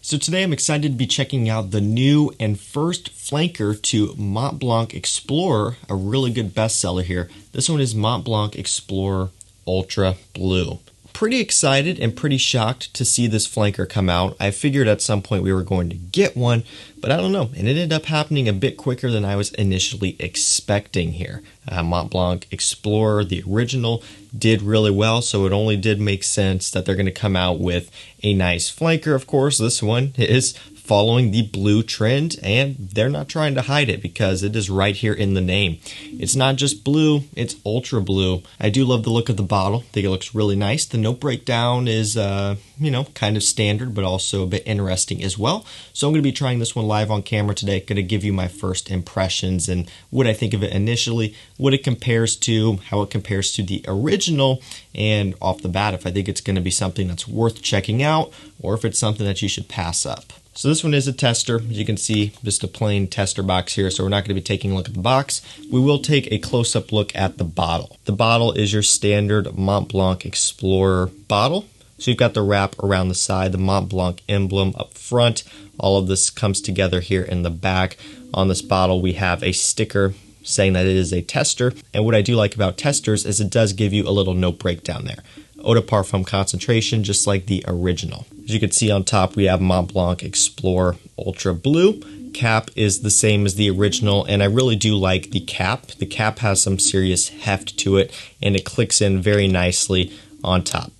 So today I'm excited to be checking out the new and first flanker to MONTBLANC Explorer, a really good bestseller here. This one is MONTBLANC Explorer Ultra Blue. Pretty excited and pretty shocked to see this flanker come out. I figured at some point we were going to get one, but I don't know. And it ended up happening a bit quicker than I was initially expecting here. MONTBLANC Explorer, the original, did really well, so it only did make sense that they're going to come out with a nice flanker. Of course, this one is following the blue trend, and they're not trying to hide it because it is right here in the name. It's not just blue, it's ultra blue. I do love the look of the bottle. I think it looks really nice. The note breakdown is, kind of standard, but also a bit interesting as well. So I'm going to be trying this one live on camera today. Going to give you my first impressions and what I think of it initially, what it compares to, how it compares to the original, and off the bat, if I think it's going to be something that's worth checking out or if it's something that you should pass up. So this one is a tester. As you can see, just a plain tester box here, so we're not going to be taking a look at the box. We will take a close-up look at the bottle. The bottle is your standard MONTBLANC Explorer bottle. So you've got the wrap around the side, the MONTBLANC emblem up front. All of this comes together here in the back. On this bottle, we have a sticker saying that it is a tester. And what I do like about testers is it does give you a little note breakdown there. Eau de Parfum concentration, just like the original. As you can see on top, we have MONTBLANC Explorer Ultra Blue. Cap is the same as the original, and I really do like the cap. The cap has some serious heft to it, and it clicks in very nicely on top.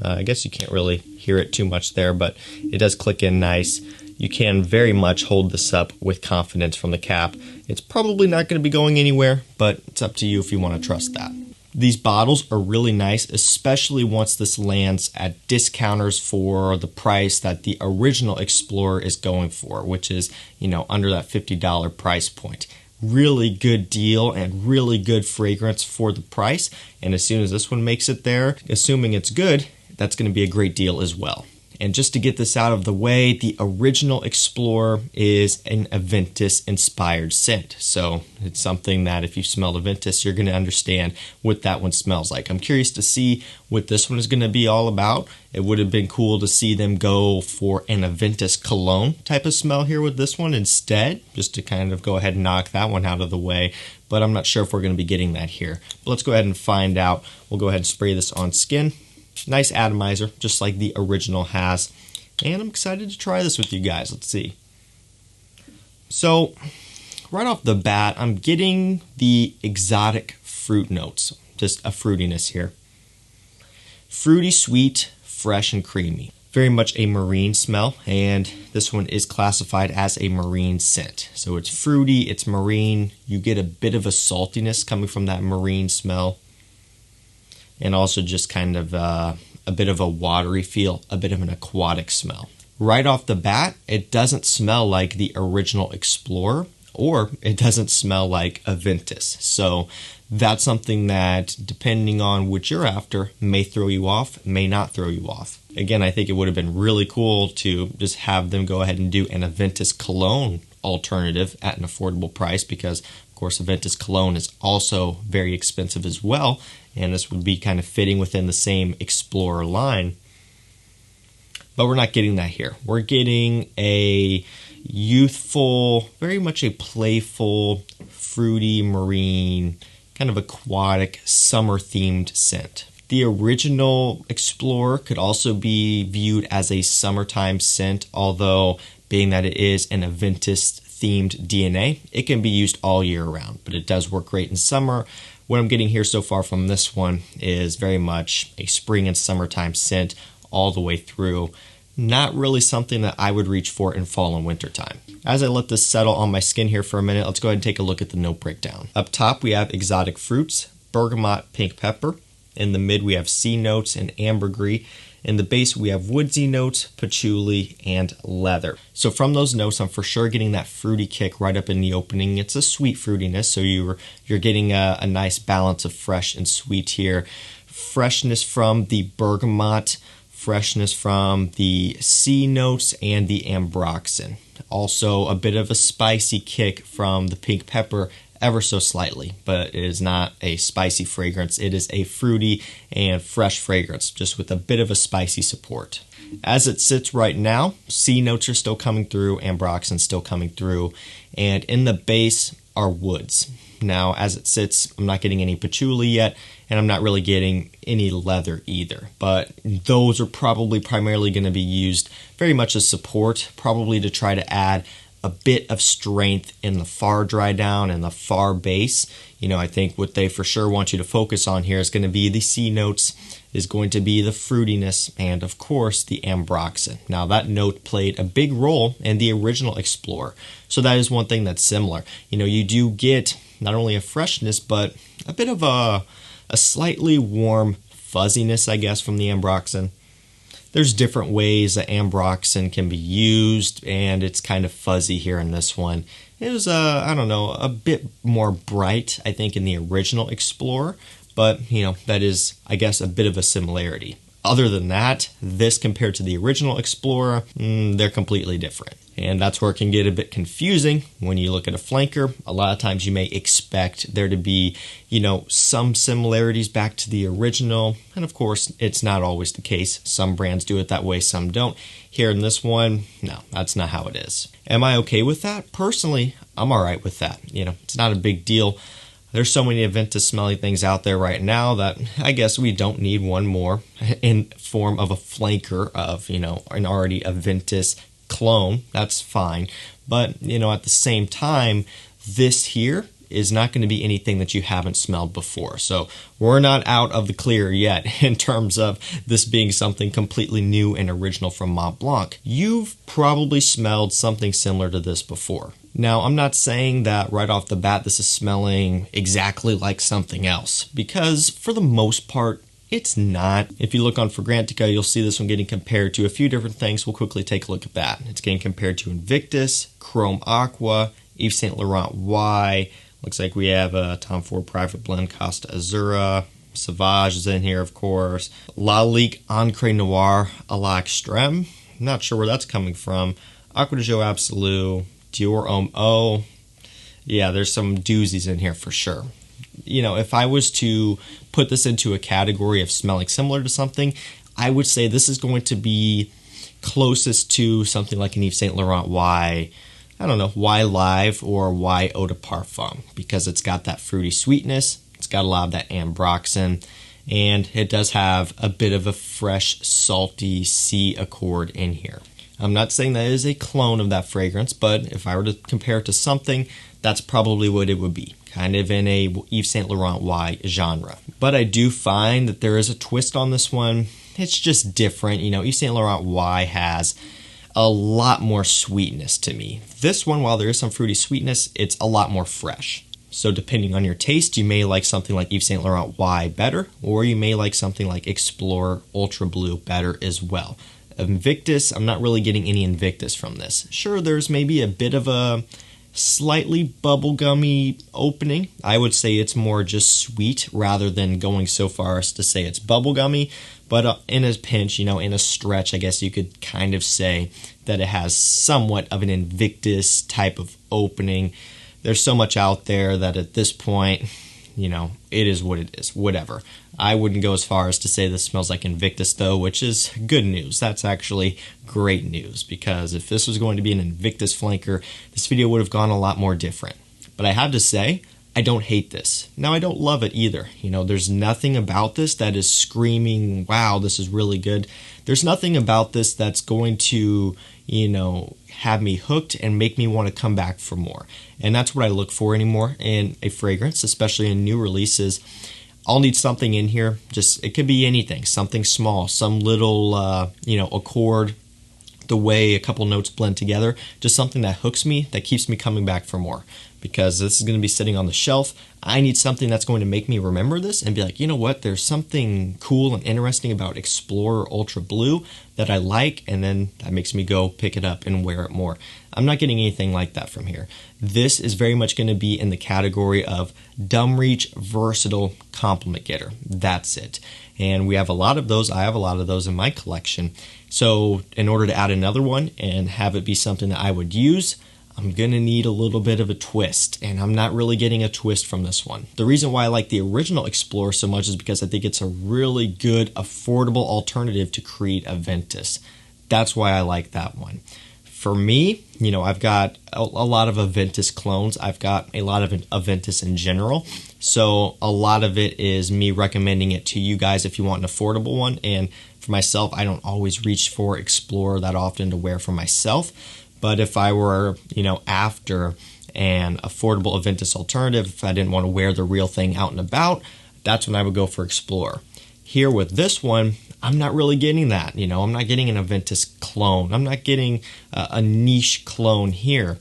I guess you can't really hear it too much there, but it does click in nice. You can very much hold this up with confidence from the cap. It's probably not going to be going anywhere, but it's up to you if you want to trust that. These bottles are really nice, especially once this lands at discounters for the price that the original Explorer is going for, which is, under that $50 price point. Really good deal and really good fragrance for the price. And as soon as this one makes it there, assuming it's good, that's going to be a great deal as well. And just to get this out of the way, the original Explorer is an Aventus-inspired scent. So it's something that if you smell Aventus, you're going to understand what that one smells like. I'm curious to see what this one is going to be all about. It would have been cool to see them go for an Aventus cologne type of smell here with this one instead, just to kind of go ahead and knock that one out of the way. But I'm not sure if we're going to be getting that here. But let's go ahead and find out. We'll go ahead and spray this on skin. Nice atomizer, just like the original has. And I'm excited to try this with you guys. Let's see. So, right off the bat, I'm getting the exotic fruit notes. Just a fruitiness here. Fruity, sweet, fresh, and creamy. Very much a marine smell, and this one is classified as a marine scent. So it's fruity, it's marine. You get a bit of a saltiness coming from that marine smell. And also just kind of a bit of a watery feel, a bit of an aquatic smell. Right off the bat, it doesn't smell like the original Explorer, or it doesn't smell like Aventus. So that's something that, depending on what you're after, may throw you off, may not throw you off. Again, I think it would have been really cool to just have them go ahead and do an Aventus cologne alternative at an affordable price, because of course Aventus cologne is also very expensive as well, and this would be kind of fitting within the same Explorer line. But we're not getting that here. We're getting a youthful, very much a playful, fruity, marine, kind of aquatic, summer-themed scent. The original Explorer could also be viewed as a summertime scent, although being that it is an Aventus-themed DNA, it can be used all year round, but it does work great in summer. What I'm getting here so far from this one is very much a spring and summertime scent all the way through. Not really something that I would reach for in fall and winter time. As I let this settle on my skin here for a minute, let's go ahead and take a look at the note breakdown. Up top, we have exotic fruits, bergamot, pink pepper. In the mid, we have sea notes and ambergris. In the base, we have woodsy notes, patchouli, and leather. So from those notes, I'm for sure getting that fruity kick right up in the opening. It's a sweet fruitiness, so you're getting a nice balance of fresh and sweet here. Freshness from the bergamot, freshness from the sea notes, and the ambroxan. Also, a bit of a spicy kick from the pink pepper, ever so slightly, but it is not a spicy fragrance. It is a fruity and fresh fragrance, just with a bit of a spicy support. as it sits right now, C notes are still coming through, ambroxan still coming through, and in the base are woods. Now, as it sits, I'm not getting any patchouli yet, and I'm not really getting any leather either. But those are probably primarily going to be used very much as support, probably to try to add a bit of strength in the far dry down and the far base. You know, I think what they for sure want you to focus on here is going to be the C notes, is going to be the fruitiness, and of course the ambroxan. Now that note played a big role in the original Explorer, so that is one thing that's similar. You know, you do get not only a freshness, but a bit of a slightly warm fuzziness, I guess, from the ambroxan. There's different ways that ambroxan can be used, and it's kind of fuzzy here in this one. It was, I don't know, a bit more bright, I think, in the original Explorer, but, you know, that is, I guess, a bit of a similarity. Other than that, this compared to the original Explorer, they're completely different. And that's where it can get a bit confusing when you look at a flanker. A lot of times you may expect there to be, you know, some similarities back to the original. And of course, it's not always the case. Some brands do it that way, some don't. Here in this one, no, that's not how it is. Am I okay with that? Personally, I'm all right with that. You know, it's not a big deal. There's so many Aventus smelly things out there right now that I guess we don't need one more in form of a flanker of, you know, an already Aventus clone. That's fine. But, you know, at the same time, this here is not going to be anything that you haven't smelled before. So we're not out of the clear yet in terms of this being something completely new and original from Montblanc. You've probably smelled something similar to this before. Now, I'm not saying that right off the bat this is smelling exactly like something else, because for the most part, it's not. If you look on Fragrantica, you'll see this one getting compared to a few different things. We'll quickly take a look at that. It's getting compared to Invictus, Chrome Aqua, Yves Saint Laurent Y. Looks like we have a Tom Ford Private Blend, Costa Azura, Sauvage is in here, of course. Lalique Ancre Noir à la Extreme. I'm not sure where that's coming from. Aqua de Joe Absolute, Dior Homme Eau. Yeah, there's some doozies in here for sure. You know, if I was to put this into a category of smelling similar to something, I would say this is going to be closest to something like an Yves Saint Laurent Y, I don't know, Y Live or Y Eau de Parfum, because it's got that fruity sweetness, it's got a lot of that ambroxan, and it does have a bit of a fresh, salty C accord in here. I'm not saying that it is a clone of that fragrance, but if I were to compare it to something, that's probably what it would be, kind of in a Yves Saint Laurent Y genre. But I do find that there is a twist on this one. It's just different. You know, Yves Saint Laurent Y has a lot more sweetness to me. This one, while there is some fruity sweetness, it's a lot more fresh. So depending on your taste, you may like something like Yves Saint Laurent Y better, or you may like something like Explorer Ultra Blue better as well. Invictus, I'm not really getting any Invictus from this. Sure, there's maybe a bit of a slightly bubblegummy opening. I would say it's more just sweet rather than going so far as to say it's bubblegummy. But in a pinch, you know, in a stretch, I guess you could kind of say that it has somewhat of an Invictus type of opening. There's so much out there that at this point, you know, it is what it is, whatever. I wouldn't go as far as to say this smells like Invictus, though, which is good news. That's actually great news, because if this was going to be an Invictus flanker, this video would have gone a lot more different. But I have to say, I don't hate this. Now, I don't love it either. You know, there's nothing about this that is screaming, wow, this is really good. There's nothing about this that's going to, you know, have me hooked and make me want to come back for more. And that's what I look for anymore in a fragrance, especially in new releases. I'll need something in here. Just, it could be anything, something small, some little, you know, accord, the way a couple notes blend together, just something that hooks me, that keeps me coming back for more. Because this is going to be sitting on the shelf. I need something that's going to make me remember this and be like, you know what, there's something cool and interesting about Explorer Ultra Blue that I like, and then that makes me go pick it up and wear it more. I'm not getting anything like that from here. This is very much going to be in the category of dumb reach, versatile compliment getter. That's it. And we have a lot of those. I have a lot of those in my collection. So in order to add another one and have it be something that I would use, I'm gonna need a little bit of a twist, and I'm not really getting a twist from this one. The reason why I like the original Explorer so much is because I think it's a really good, affordable alternative to Creed Aventus. That's why I like that one. For me, you know, I've got a lot of Aventus clones. I've got a lot of Aventus in general. So a lot of it is me recommending it to you guys if you want an affordable one. And for myself, I don't always reach for Explorer that often to wear for myself. But if I were, you know, after an affordable Aventus alternative, if I didn't want to wear the real thing out and about, that's when I would go for Explorer. Here with this one, I'm not really getting that. You know, I'm not getting an Aventus clone. I'm not getting a niche clone here.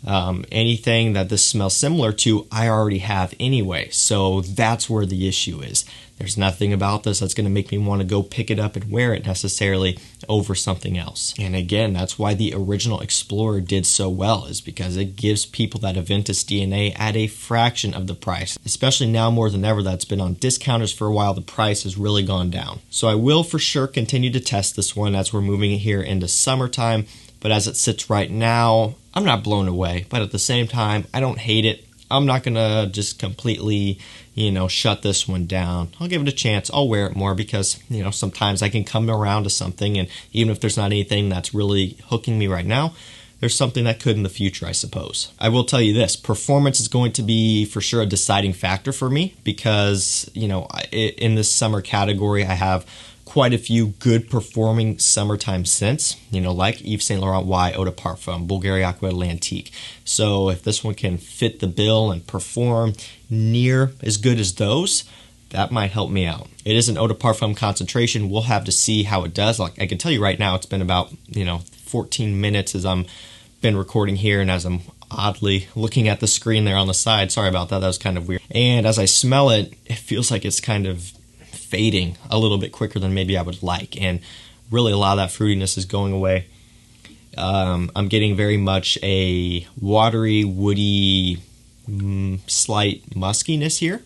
Anything that this smells similar to, I already have anyway. So that's where the issue is. There's nothing about this that's going to make me want to go pick it up and wear it necessarily over something else. And again, that's why the original Explorer did so well, is because it gives people that Aventus DNA at a fraction of the price. Especially now more than ever that's been on discounters for a while, the price has really gone down. So I will for sure continue to test this one as we're moving here into summertime. But as it sits right now, I'm not blown away. But at the same time, I don't hate it. I'm not going to just completely, you know, shut this one down. I'll give it a chance. I'll wear it more because, you know, sometimes I can come around to something, and even if there's not anything that's really hooking me right now, there's something that could in the future, I suppose. I will tell you this, performance is going to be for sure a deciding factor for me because, you know, in this summer category, I have quite a few good performing summertime scents, you know, like Yves Saint Laurent Y Eau de Parfum, Bulgari Aqua Atlantique. So if this one can fit the bill and perform near as good as those, that might help me out. It is an Eau de Parfum concentration. We'll have to see how it does. Like I can tell you right now, it's been about, you know, 14 minutes as I'm been recording here, and as I'm oddly looking at the screen there on the side. Sorry about that. That was kind of weird. And as I smell it, it feels like it's kind of fading a little bit quicker than maybe I would like, and really a lot of that fruitiness is going away. I'm getting very much a watery, woody, slight muskiness here,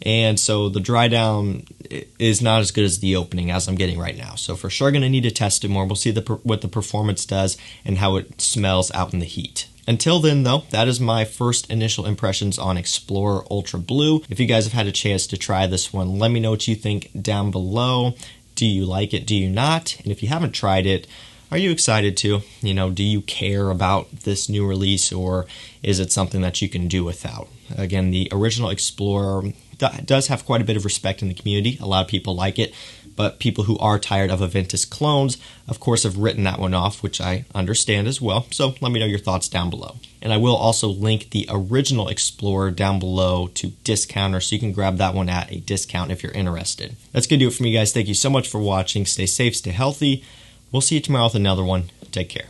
and so the dry down is not as good as the opening as I'm getting right now. So for sure going to need to test it more. We'll see what the performance does and how it smells out in the heat. Until then, though, that is my first initial impressions on Explorer Ultra Blue. If you guys have had a chance to try this one, let me know what you think down below. Do you like it? Do you not? And if you haven't tried it, are you excited to? You know, do you care about this new release, or is it something that you can do without? Again, the original Explorer does have quite a bit of respect in the community. A lot of people like it. But people who are tired of Aventus clones, of course, have written that one off, which I understand as well. So let me know your thoughts down below. And I will also link the original Explorer down below to Discounter, so you can grab that one at a discount if you're interested. That's going to do it for me, guys. Thank you so much for watching. Stay safe, stay healthy. We'll see you tomorrow with another one. Take care.